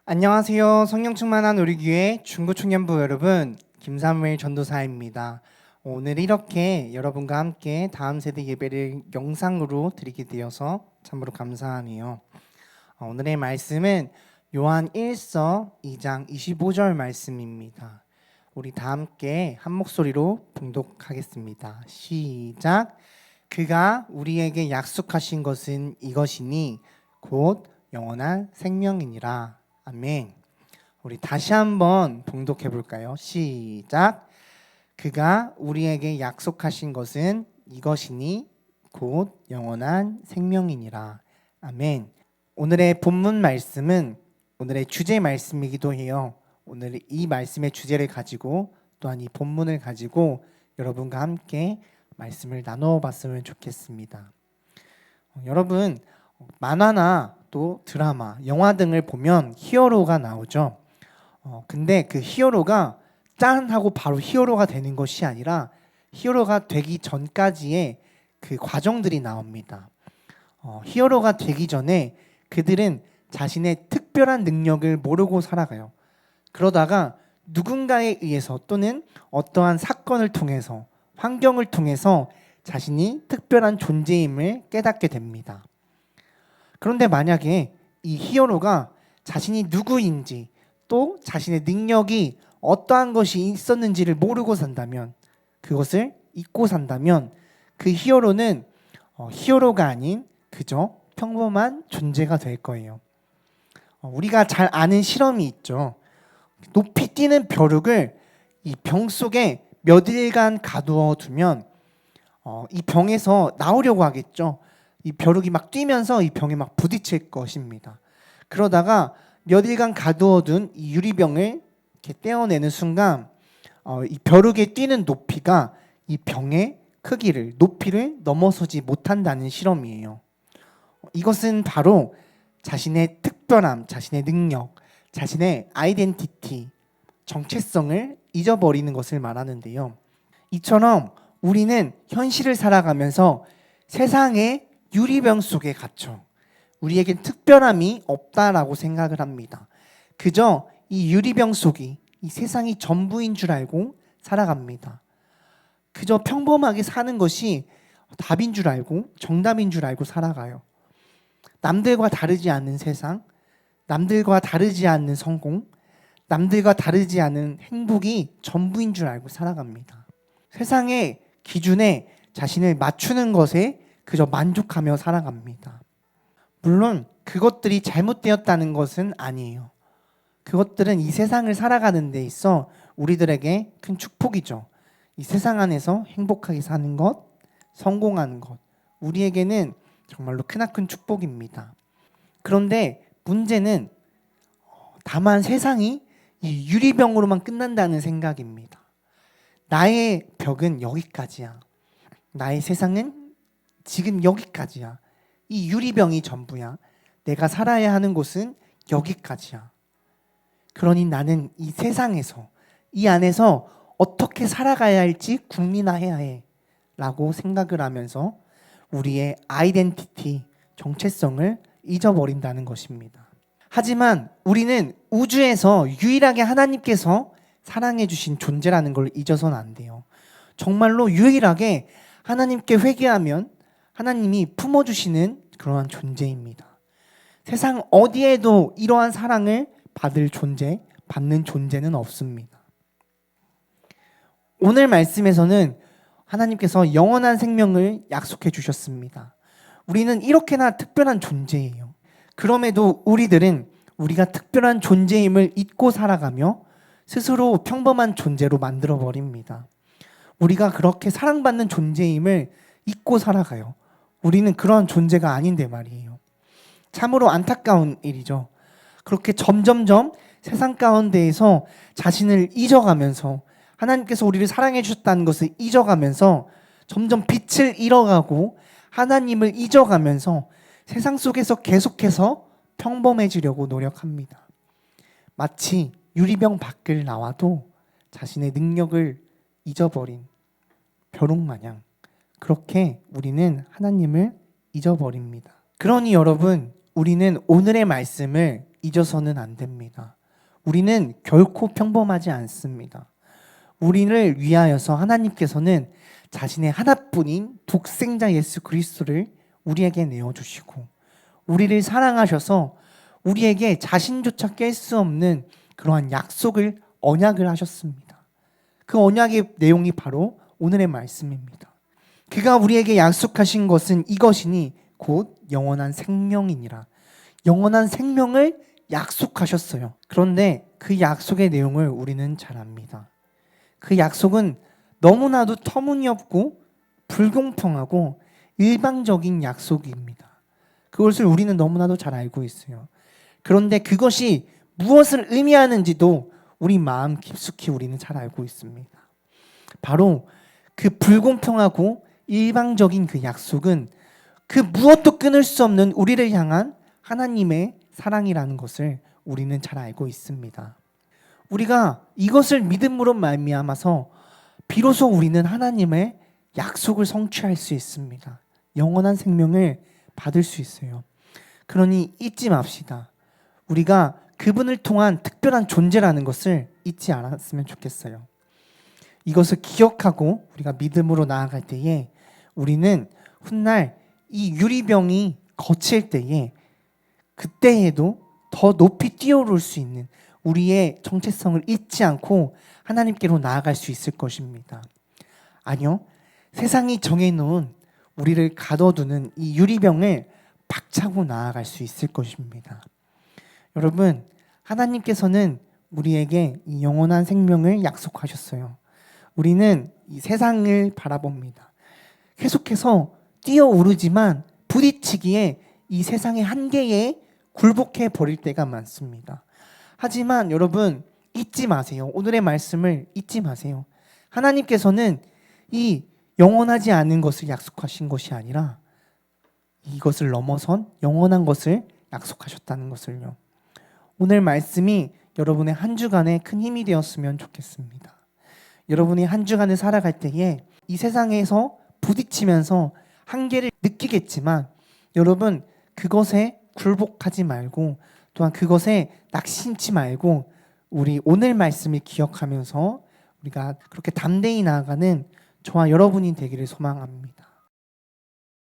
안녕하세요. 성령 충만한 우리 교회 중고청년부 여러분, 김사무엘 전도사입니다. 오늘 이렇게 여러분과 함께 다음 세대 예배를 영상으로 드리게 되어서 참으로 감사하네요. 오늘의 말씀은 요한 1서 2장 25절 말씀입니다. 우리 다 함께 한 목소리로 봉독하겠습니다. 시작. 그가 우리에게 약속하신 것은 이것이니 곧 영원한 생명이니라. 아멘. 우리 다시 한번 봉독해 볼까요? 시작. 그가 우리에게 약속하신 것은 이것이니 곧 영원한 생명이니라. 아멘. 오늘의 본문 말씀은 오늘의 주제 말씀이기도 해요. 오늘 이 말씀의 주제를 가지고 또한 이 본문을 가지고 여러분과 함께 말씀을 나누어 봤으면 좋겠습니다. 여러분, 만화나 또 드라마, 영화 등을 보면 히어로가 나오죠. 근데 그 히어로가 짠 하고 바로 히어로가 되는 것이 아니라 히어로가 되기 전까지의 그 과정들이 나옵니다. 히어로가 되기 전에 그들은 자신의 특별한 능력을 모르고 살아가요. 그러다가 누군가에 의해서 또는 어떠한 사건을 통해서 환경을 통해서 자신이 특별한 존재임을 깨닫게 됩니다. 그런데 만약에 이 히어로가 자신이 누구인지 또 자신의 능력이 어떠한 것이 있었는지를 모르고 산다면, 그것을 잊고 산다면 그 히어로는 히어로가 아닌 그저 평범한 존재가 될 거예요. 우리가 잘 아는 실험이 있죠. 높이 뛰는 벼룩을 이 병 속에 몇 일간 가두어 두면 이 병에서 나오려고 하겠죠. 이 벼룩이 막 뛰면서 이 병에 막 부딪힐 것입니다. 그러다가 몇 일간 가두어둔 이 유리병을 이렇게 떼어내는 순간 이 벼룩에 뛰는 높이가 이 병의 크기를, 높이를 넘어서지 못한다는 실험이에요. 이것은 바로 자신의 특별함, 자신의 능력, 자신의 아이덴티티, 정체성을 잊어버리는 것을 말하는데요. 이처럼 우리는 현실을 살아가면서 세상의 유리병 속에 갇혀 우리에겐 특별함이 없다라고 생각을 합니다. 그저 이 유리병 속이 이 세상이 전부인 줄 알고 살아갑니다. 그저 평범하게 사는 것이 답인 줄 알고 정답인 줄 알고 살아가요. 남들과 다르지 않는 세상, 남들과 다르지 않는 성공, 남들과 다르지 않은 행복이 전부인 줄 알고 살아갑니다. 세상의 기준에 자신을 맞추는 것에 그저 만족하며 살아갑니다. 물론 그것들이 잘못되었다는 것은 아니에요. 그것들은 이 세상을 살아가는 데 있어 우리들에게 큰 축복이죠. 이 세상 안에서 행복하게 사는 것, 성공하는 것, 우리에게는 정말로 크나큰 축복입니다. 그런데 문제는 다만 세상이 이 유리병으로만 끝난다는 생각입니다. 나의 벽은 여기까지야. 나의 세상은 지금 여기까지야. 이 유리병이 전부야. 내가 살아야 하는 곳은 여기까지야. 그러니 나는 이 세상에서, 이 안에서 어떻게 살아가야 할지 국민화해야 해 라고 생각을 하면서 우리의 아이덴티티, 정체성을 잊어버린다는 것입니다. 하지만 우리는 우주에서 유일하게 하나님께서 사랑해 주신 존재라는 걸 잊어서는 안 돼요. 정말로 유일하게 하나님께 회개하면 하나님이 품어주시는 그러한 존재입니다. 세상 어디에도 이러한 사랑을 받을 존재, 받는 존재는 없습니다. 오늘 말씀에서는 하나님께서 영원한 생명을 약속해 주셨습니다. 우리는 이렇게나 특별한 존재예요. 그럼에도 우리들은 우리가 특별한 존재임을 잊고 살아가며 스스로 평범한 존재로 만들어버립니다. 우리가 그렇게 사랑받는 존재임을 잊고 살아가요. 우리는 그러한 존재가 아닌데 말이에요. 참으로 안타까운 일이죠. 그렇게 점점점 세상 가운데에서 자신을 잊어가면서 하나님께서 우리를 사랑해 주셨다는 것을 잊어가면서 점점 빛을 잃어가고 하나님을 잊어가면서 세상 속에서 계속해서 평범해지려고 노력합니다. 마치 유리병 밖을 나와도 자신의 능력을 잊어버린 벼룩 마냥 그렇게 우리는 하나님을 잊어버립니다. 그러니 여러분, 우리는 오늘의 말씀을 잊어서는 안 됩니다. 우리는 결코 평범하지 않습니다. 우리를 위하여서 하나님께서는 자신의 하나뿐인 독생자 예수 그리스도를 우리에게 내어주시고 우리를 사랑하셔서 우리에게 자신조차 깰 수 없는 그러한 약속을 언약을 하셨습니다. 그 언약의 내용이 바로 오늘의 말씀입니다. 그가 우리에게 약속하신 것은 이것이니 곧 영원한 생명이니라. 영원한 생명을 약속하셨어요. 그런데 그 약속의 내용을 우리는 잘 압니다. 그 약속은 너무나도 터무니없고 불공평하고 일방적인 약속입니다. 그것을 우리는 너무나도 잘 알고 있어요. 그런데 그것이 무엇을 의미하는지도 우리 마음 깊숙이 우리는 잘 알고 있습니다. 바로 그 불공평하고 일방적인 그 약속은 그 무엇도 끊을 수 없는 우리를 향한 하나님의 사랑이라는 것을 우리는 잘 알고 있습니다. 우리가 이것을 믿음으로 말미암아서 비로소 우리는 하나님의 약속을 성취할 수 있습니다. 영원한 생명을 받을 수 있어요. 그러니 잊지 맙시다. 우리가 그분을 통한 특별한 존재라는 것을 잊지 않았으면 좋겠어요. 이것을 기억하고 우리가 믿음으로 나아갈 때에 우리는 훗날 이 유리병이 거칠 때에 그때에도 더 높이 뛰어오를 수 있는 우리의 정체성을 잊지 않고 하나님께로 나아갈 수 있을 것입니다. 아니요, 세상이 정해놓은 우리를 가둬두는 이 유리병을 박차고 나아갈 수 있을 것입니다. 여러분, 하나님께서는 우리에게 이 영원한 생명을 약속하셨어요. 우리는 이 세상을 바라봅니다. 계속해서 뛰어오르지만 부딪히기에 이 세상의 한계에 굴복해 버릴 때가 많습니다. 하지만 여러분 잊지 마세요. 오늘의 말씀을 잊지 마세요. 하나님께서는 이 영원하지 않은 것을 약속하신 것이 아니라 이것을 넘어선 영원한 것을 약속하셨다는 것을요. 오늘 말씀이 여러분의 한 주간에 큰 힘이 되었으면 좋겠습니다. 여러분이 한 주간을 살아갈 때에 이 세상에서 부딪히면서 한계를 느끼겠지만 여러분 그것에 굴복하지 말고 또한 그것에 낙심치 말고 우리 오늘 말씀을 기억하면서 우리가 그렇게 담대히 나아가는 저와 여러분이 되기를 소망합니다.